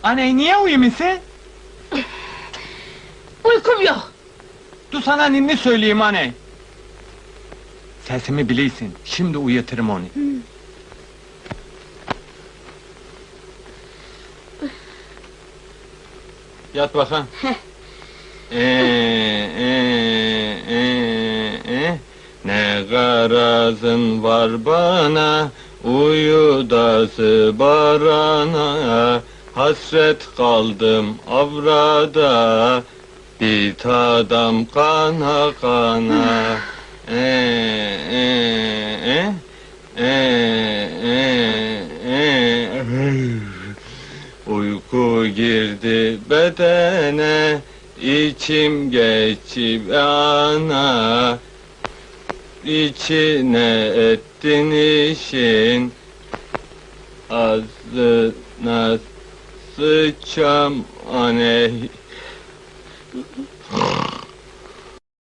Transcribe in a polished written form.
Aney niye uyumuyorsun? Uykum yok. Dur sana ninni söyleyeyim aney. Sesimi bilirsin, şimdi uyuturum onu. Yat bakalım. Ne garazın var bana, uyudası barana. Hasret kaldım avrada, bir tadam kana kana. Uyku girdi bedene, içim geçip ana. İçine ettin işin, ağzına sıçam aney.